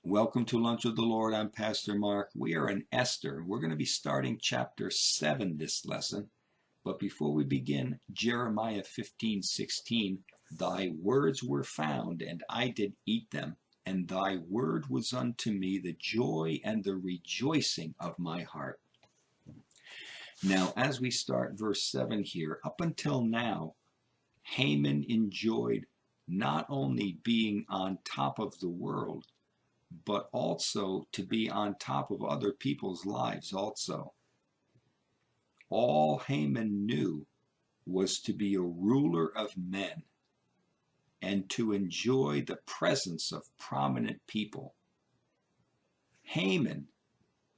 Welcome to Lunch with the Lord. I'm Pastor Mark. We are in Esther. We're going to be starting chapter 7 this lesson. But before we begin, Jeremiah 15:16, Thy words were found, and I did eat them, and thy word was unto me the joy and the rejoicing of my heart. Now, as we start verse 7 here, up until now, Haman enjoyed not only being on top of the world, but also to be on top of other people's lives also. All Haman knew was to be a ruler of men and to enjoy the presence of prominent people. Haman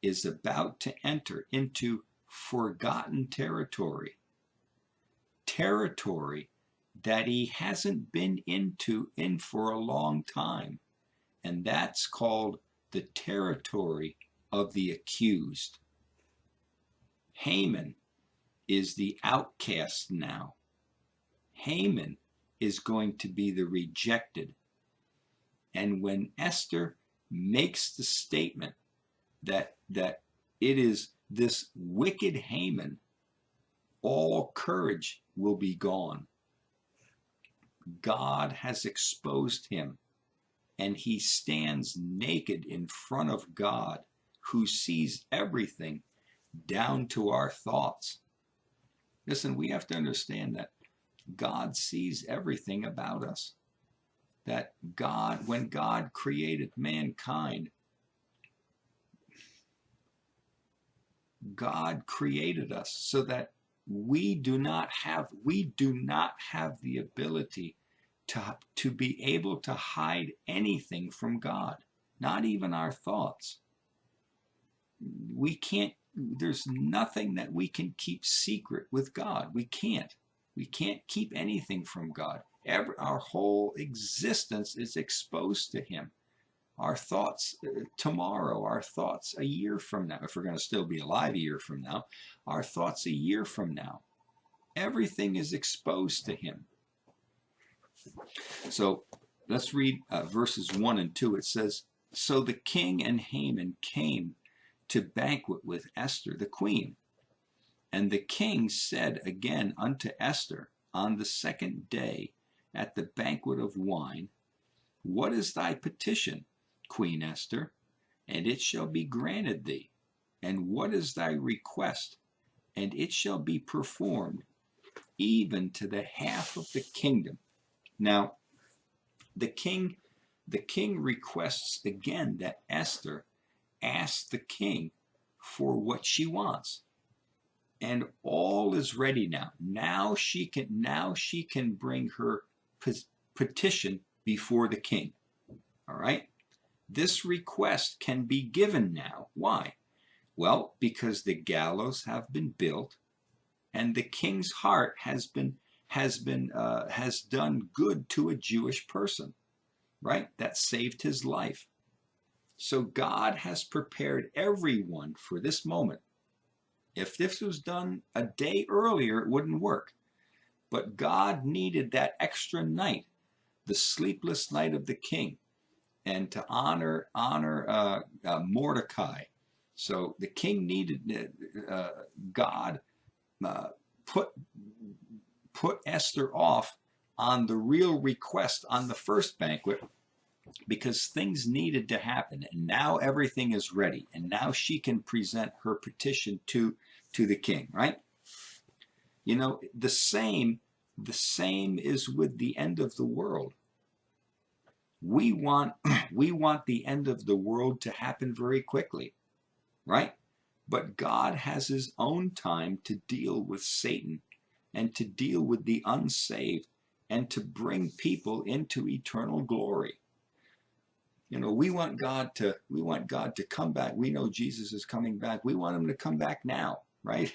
is about to enter into forgotten territory, territory that he hasn't been in for a long time. And that's called the territory of the accused. Haman is the outcast now. Haman is going to be the rejected. And when Esther makes the statement that it is this wicked Haman, all courage will be gone. God has exposed him. And he stands naked in front of God, who sees everything down to our thoughts. Listen, we have to understand that God sees everything about us. That God, when God created mankind, God created us so that we do not have the ability to be able to hide anything from God, not even our thoughts. We can't, there's nothing that we can keep secret with God. We can't keep anything from God. Our whole existence is exposed to him. Our thoughts tomorrow, our thoughts a year from now, if we're going to still be alive a year from now, our thoughts a year from now, everything is exposed to him. So let's read verses 1 and 2. It says, So the king and Haman came to banquet with Esther the queen. And the king said again unto Esther on the second day at the banquet of wine, What is thy petition, Queen Esther? And it shall be granted thee. And what is thy request? And it shall be performed, even to the half of the kingdom. Now, the king requests again that Esther ask the king for what she wants. And all is ready now. Now she can bring her petition before the king. All right? This request can be given now. Why? Well, because the gallows have been built and the king's heart has done good to a Jewish person, right? That saved his life. So God has prepared everyone for this moment. If this was done a day earlier, it wouldn't work. But God needed that extra night, the sleepless night of the king, and to honor Mordecai. So the king needed God put Esther off on the real request on the first banquet because things needed to happen, and now everything is ready, and now she can present her petition to the king, right? You know, the same is with the end of the world. We want the end of the world to happen very quickly, right? But God has his own time to deal with Satan and to deal with the unsaved and to bring people into eternal glory. You know, we want God to come back. We know Jesus is coming back. We want him to come back now, right?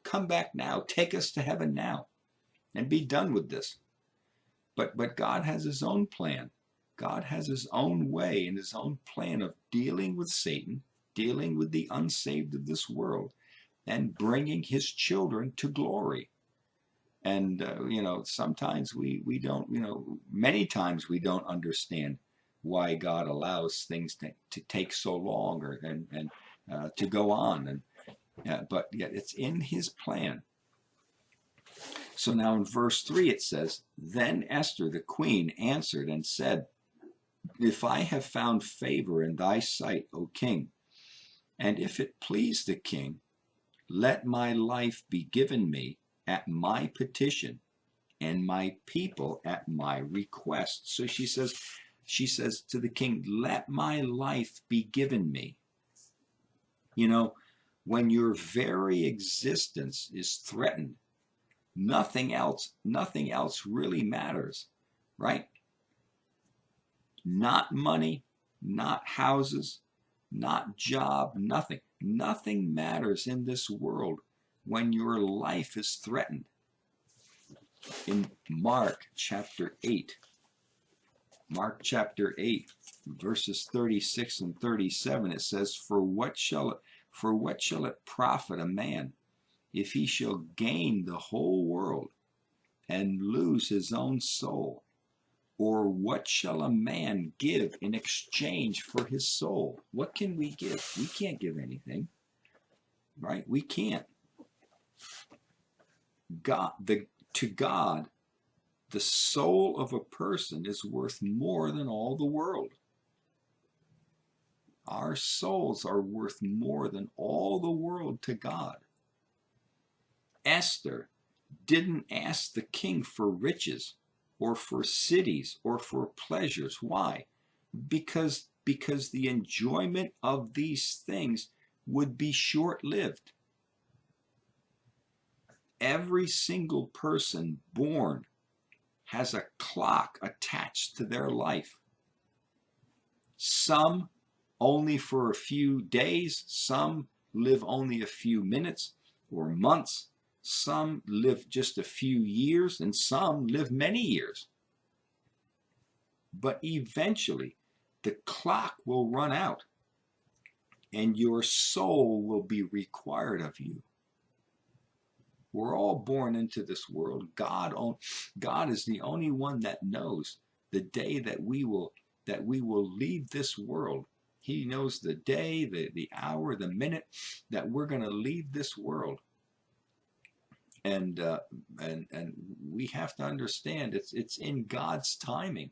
Come back now. Take us to heaven now and be done with this. But God has his own plan. God has his own way and his own plan of dealing with Satan, dealing with the unsaved of this world, and bringing his children to glory. And, sometimes we don't, many times we don't understand why God allows things to take so long and to go on. But yet it's in his plan. So now in verse 3 it says, Then Esther the queen answered and said, If I have found favor in thy sight, O king, and if it please the king, let my life be given me at my petition, and my people at my request. So she says to the king, let my life be given me. You know, when your very existence is threatened, nothing else really matters, right? Not money, not houses, not job, nothing. Nothing matters in this world when your life is threatened. In Mark chapter 8, verses 36 and 37, it says, For what shall it profit a man if he shall gain the whole world and lose his own soul? Or what shall a man give in exchange for his soul? What can we give? We can't give anything, right? We can't. To God, the soul of a person is worth more than all the world. Our souls are worth more than all the world to God. Esther didn't ask the king for riches or for cities or for pleasures. Why? Because the enjoyment of these things would be short-lived. Every single person born has a clock attached to their life. Some only for a few days, some live only a few minutes or months, some live just a few years, and some live many years. But eventually, the clock will run out, and your soul will be required of you. We're all born into this world. God is the only one that knows the day that we will leave this world. He knows the day, the hour, the minute that we're going to leave this world. And we have to understand it's in God's timing.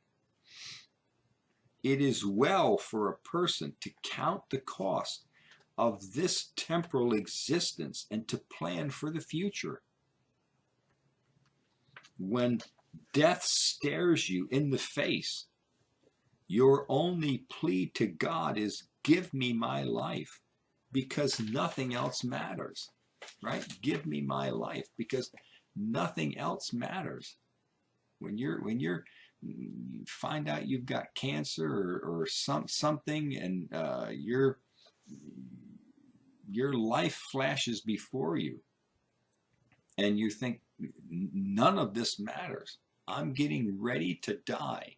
It is well for a person to count the cost of this temporal existence and to plan for the future. When death stares you in the face, your only plea to God is, give me my life, because nothing else matters, right? Give me my life, because nothing else matters. When you find out you've got cancer or something, and your life flashes before you, and you think, none of this matters. I'm getting ready to die.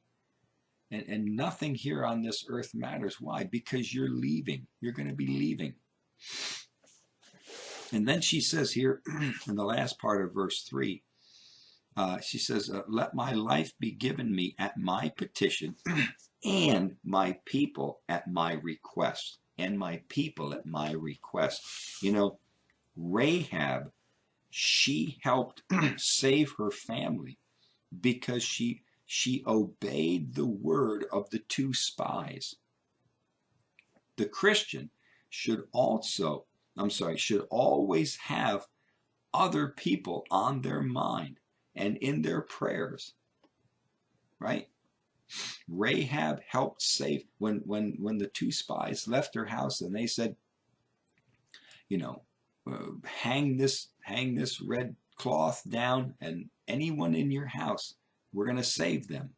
And nothing here on this earth matters. Why? Because you're leaving. You're going to be leaving. And then she says here in the last part of verse 3, she says, let my life be given me at my petition and my people at my request. And my people at my request. You know, Rahab, she helped save her family because she obeyed the word of the two spies. The Christian should always have other people on their mind and in their prayers, right? Rahab helped save when the two spies left her house and they said, you know, hang this red cloth down, and anyone in your house, we're going to save them.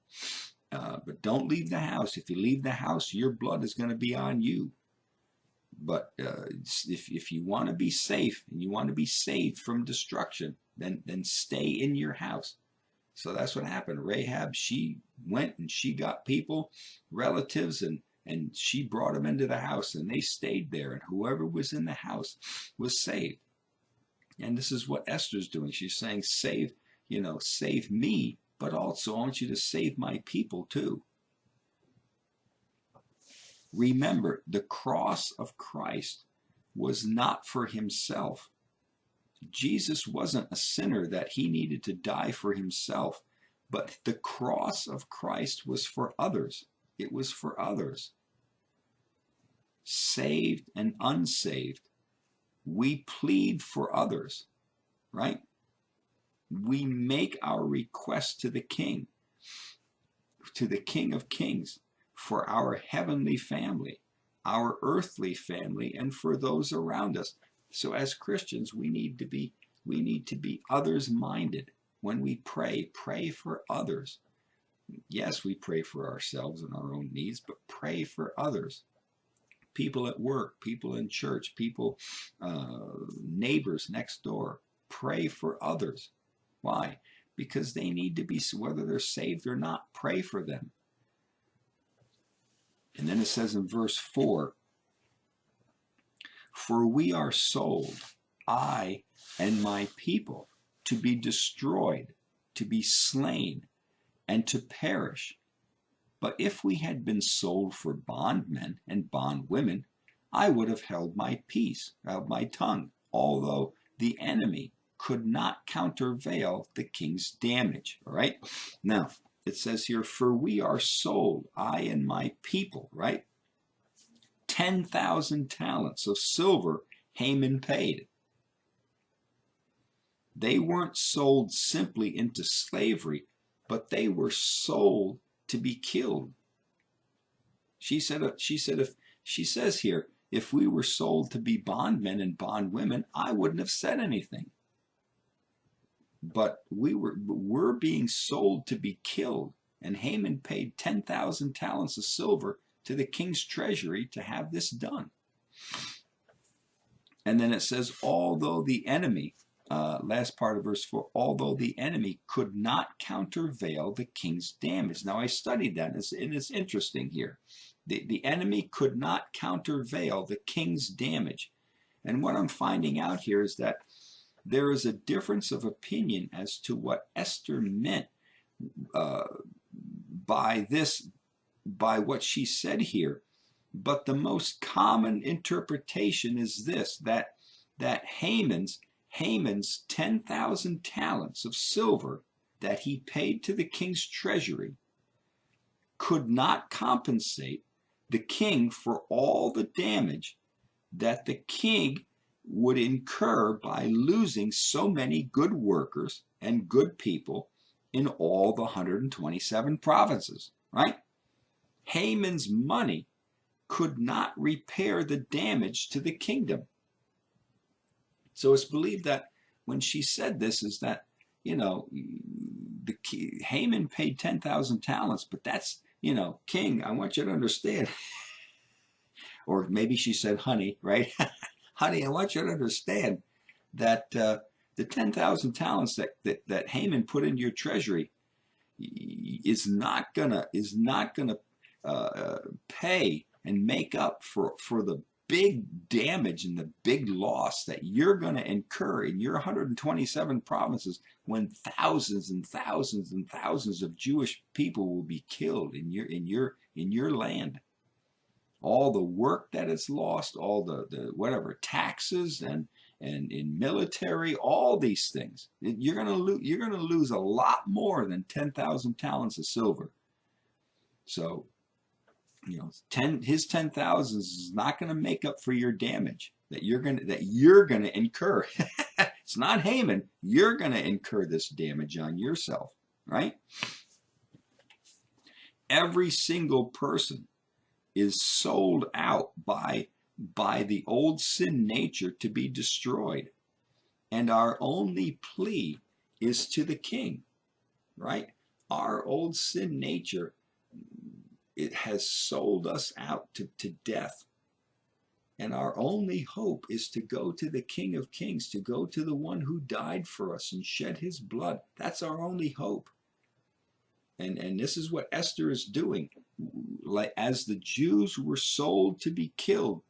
But don't leave the house. If you leave the house, your blood is going to be on you. But if you want to be safe and you want to be saved from destruction, then stay in your house. So that's what happened. Rahab, she went and she got people, relatives, and she brought them into the house, and they stayed there, and whoever was in the house was saved. And this is what Esther's doing. She's saying, save me, but also I want you to save my people too. Remember, the cross of Christ was not for himself. Jesus wasn't a sinner that he needed to die for himself, but the cross of Christ was for others. It was for others. Saved and unsaved, we plead for others, right? We make our request to the King of Kings, for our heavenly family, our earthly family, and for those around us. So as Christians, we need to be others-minded. When we pray for others. Yes, we pray for ourselves and our own needs, but pray for others. People at work, people in church, people, neighbors next door. Pray for others. Why? Because they need to be, whether they're saved or not, pray for them. And then it says in verse 4, for we are sold, I and my people, to be destroyed, to be slain, and to perish. But if we had been sold for bondmen and bondwomen, I would have held my peace, held my tongue, although the enemy could not countervail the king's damage. All right? Now, it says here, for we are sold, I and my people, right? 10,000 talents of silver Haman paid. They weren't sold simply into slavery, but they were sold to be killed. She says here, if we were sold to be bondmen and bondwomen, I wouldn't have said anything. But we're being sold to be killed, and Haman paid 10,000 talents of silver to the king's treasury to have this done. And then it says, although the enemy, last part of verse 4, although the enemy could not countervail the king's damage. Now I studied that, and it's interesting here. The enemy could not countervail the king's damage. And what I'm finding out here is that there is a difference of opinion as to what Esther meant by what she said here. But the most common interpretation is this, that Haman's 10,000 talents of silver that he paid to the king's treasury could not compensate the king for all the damage that the king would incur by losing so many good workers and good people in all the 127 provinces, right? Haman's money could not repair the damage to the kingdom. So it's believed that when she said this is that, Haman paid 10,000 talents, but that's, king, I want you to understand. Or maybe she said, honey, right? Honey, I want you to understand that the 10,000 talents that Haman put into your treasury is not gonna pay and make up for the big damage and the big loss that you're going to incur in your 127 provinces when thousands and thousands and thousands of Jewish people will be killed in your land. All the work that is lost, all the whatever taxes and in military, all these things. You're going to lose a lot more than 10,000 talents of silver. So, his 10,000 is not going to make up for your damage that you're going to incur. It's not Haman. You're going to incur this damage on yourself, right? Every single person is sold out by the old sin nature to be destroyed. And our only plea is to the king, right? Our old sin nature, it has sold us out to death. And our only hope is to go to the King of Kings, to go to the one who died for us and shed his blood. That's our only hope. And this is what Esther is doing. Like, as the Jews were sold to be killed,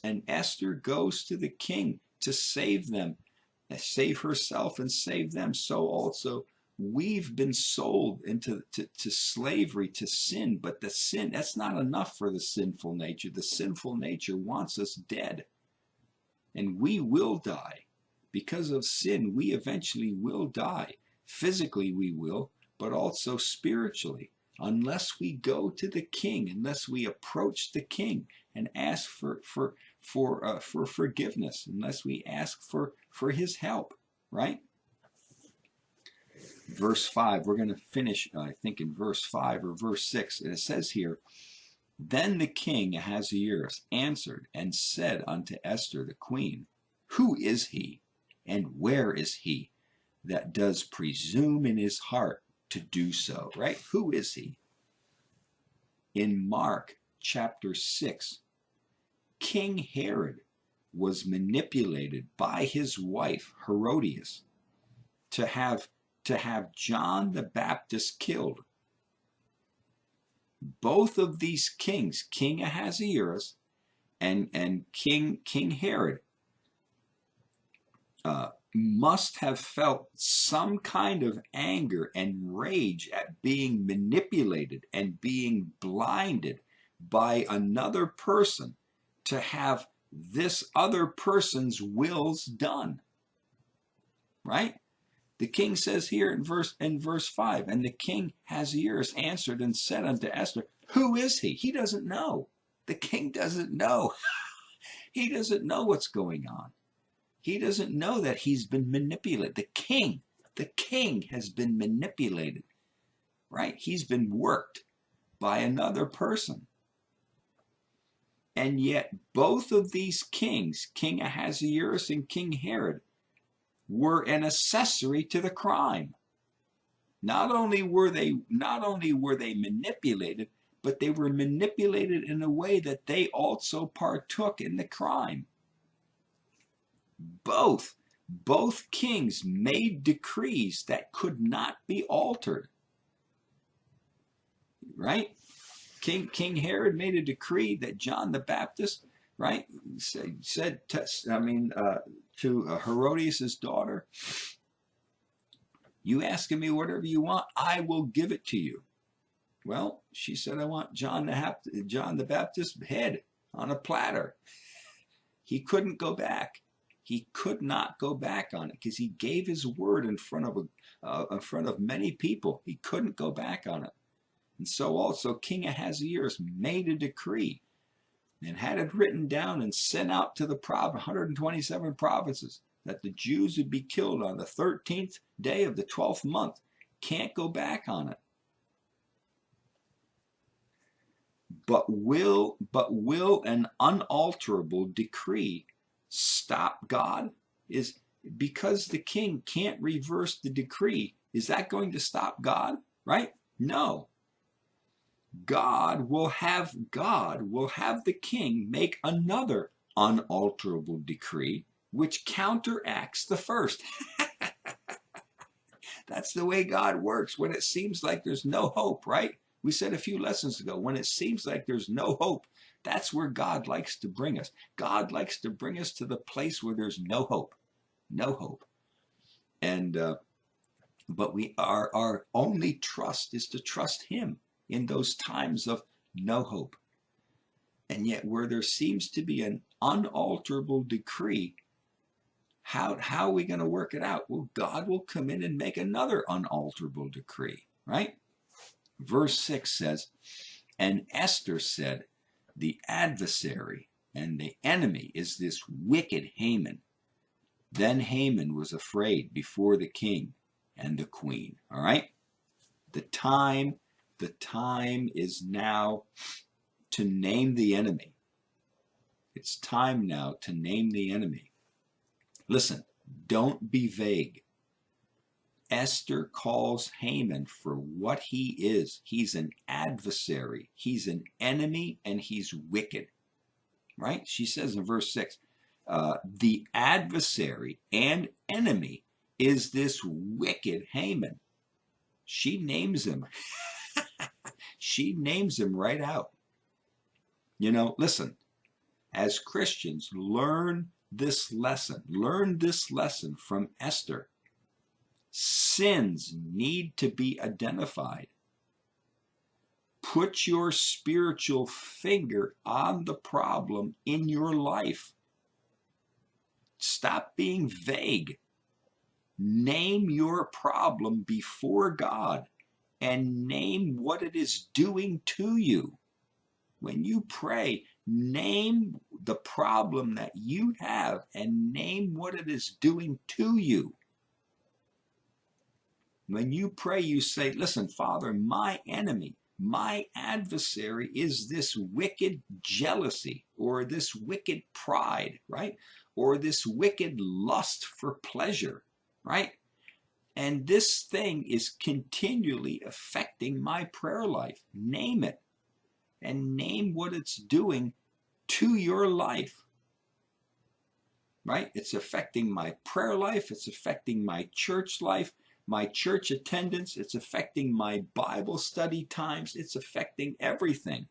and Esther goes to the king to save them, save herself and save them, so also we've been sold into to slavery, to sin, but the sin, that's not enough for the sinful nature. The sinful nature wants us dead, and we will die. Because of sin, we eventually will die. Physically we will, but also spiritually, unless we go to the King, unless we approach the King and ask for forgiveness, unless we ask for his help, right? Verse 5, we're going to finish, I think, in verse 5 or verse 6, and it says here, then the king Ahasuerus answered and said unto Esther the queen, who is he, and where is he that does presume in his heart to do so? Right? Who is he? In Mark chapter 6, King Herod was manipulated by his wife Herodias to have John the Baptist killed. Both of these kings, King Ahasuerus and King Herod, must have felt some kind of anger and rage at being manipulated and being blinded by another person to have this other person's wills done. Right? The king says here in verse 5, and the king Ahasuerus answered and said unto Esther, who is he? He doesn't know. The king doesn't know. He doesn't know what's going on. He doesn't know that he's been manipulated. The king has been manipulated, right? He's been worked by another person. And yet both of these kings, King Ahasuerus and King Herod, were an accessory to the crime. Not only were they manipulated, but they were manipulated in a way that they also partook in the crime. Both kings made decrees that could not be altered. Right? King Herod made a decree that John the Baptist, right, said to Herodias' daughter, you asking me whatever you want, I will give it to you. Well, she said, I want John the Baptist's head on a platter. He couldn't go back. He could not go back on it because he gave his word in front of many people. He couldn't go back on it. And so also King Ahasuerus made a decree and had it written down and sent out to the 127 provinces that the Jews would be killed on the 13th day of the 12th month. Can't go back on it. But will an unalterable decree stop God? Is because the king can't reverse the decree, is that going to stop God? Right? No. God will have the king make another unalterable decree which counteracts the first. That's the way God works when it seems like there's no hope, right? We said a few lessons ago, when it seems like there's no hope, that's where God likes to bring us. God likes to bring us to the place where there's no hope. No hope. And but our only trust is to trust him in those times of no hope. And yet where there seems to be an unalterable decree, how are we going to work it out? Well, God will come in and make another unalterable decree, right? Verse 6 says, and Esther said, the adversary and the enemy is this wicked Haman. Then Haman was afraid before the king and the queen. All right? The time is now to name the enemy. It's time now to name the enemy. Listen, don't be vague. Esther calls Haman for what he is. He's an adversary. He's an enemy, and he's wicked. Right? She says in verse 6, the adversary and enemy is this wicked Haman. She names him. She names him right out. You know, listen, as Christians, learn this lesson. Learn this lesson from Esther. Sins need to be identified. Put your spiritual finger on the problem in your life. Stop being vague. Name your problem before God and name what it is doing to you. When you pray, name the problem that you have and name what it is doing to you. When you pray, you say, listen, Father, my enemy, my adversary is this wicked jealousy or this wicked pride, right? Or this wicked lust for pleasure, right? And this thing is continually affecting my prayer life. Name it and name what it's doing to your life, right? It's affecting my prayer life. It's affecting my church life, my church attendance. It's affecting my Bible study times. It's affecting everything.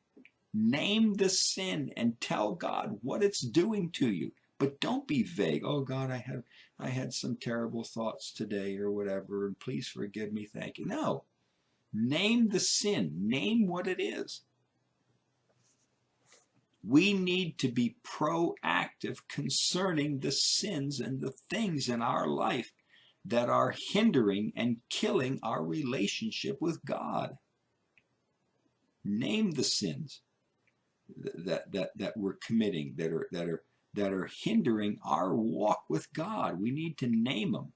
Name the sin and tell God what it's doing to you. But don't be vague. Oh God, I had some terrible thoughts today or whatever, and please forgive me, thank you. No. Name the sin. Name what it is. We need to be proactive concerning the sins and the things in our life that are hindering and killing our relationship with God. Name the sins that we're committing that are hindering our walk with God. We need to name them.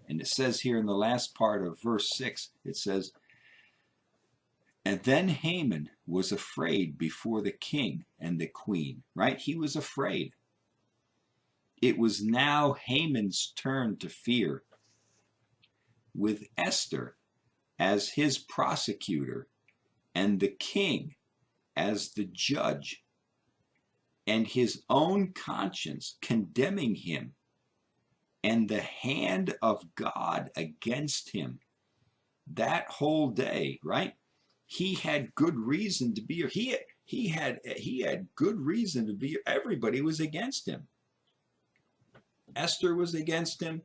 And it says here in the last part of verse 6, it says, and then Haman was afraid before the king and the queen, right? He was afraid. It was now Haman's turn to fear. With Esther as his prosecutor and the king as the judge, and his own conscience condemning him, and the hand of God against him. That whole day, right? He had good reason to be. He had good reason to be. Everybody was against him. Esther was against him.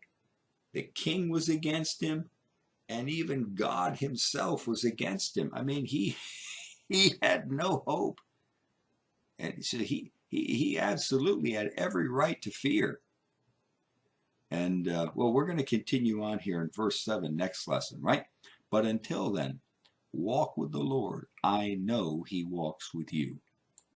The king was against him, and even God Himself was against him. I mean, he had no hope, and so he absolutely had every right to fear. And well, we're going to continue on here in verse 7 next lesson, right? But until then, walk with the Lord. I know He walks with you.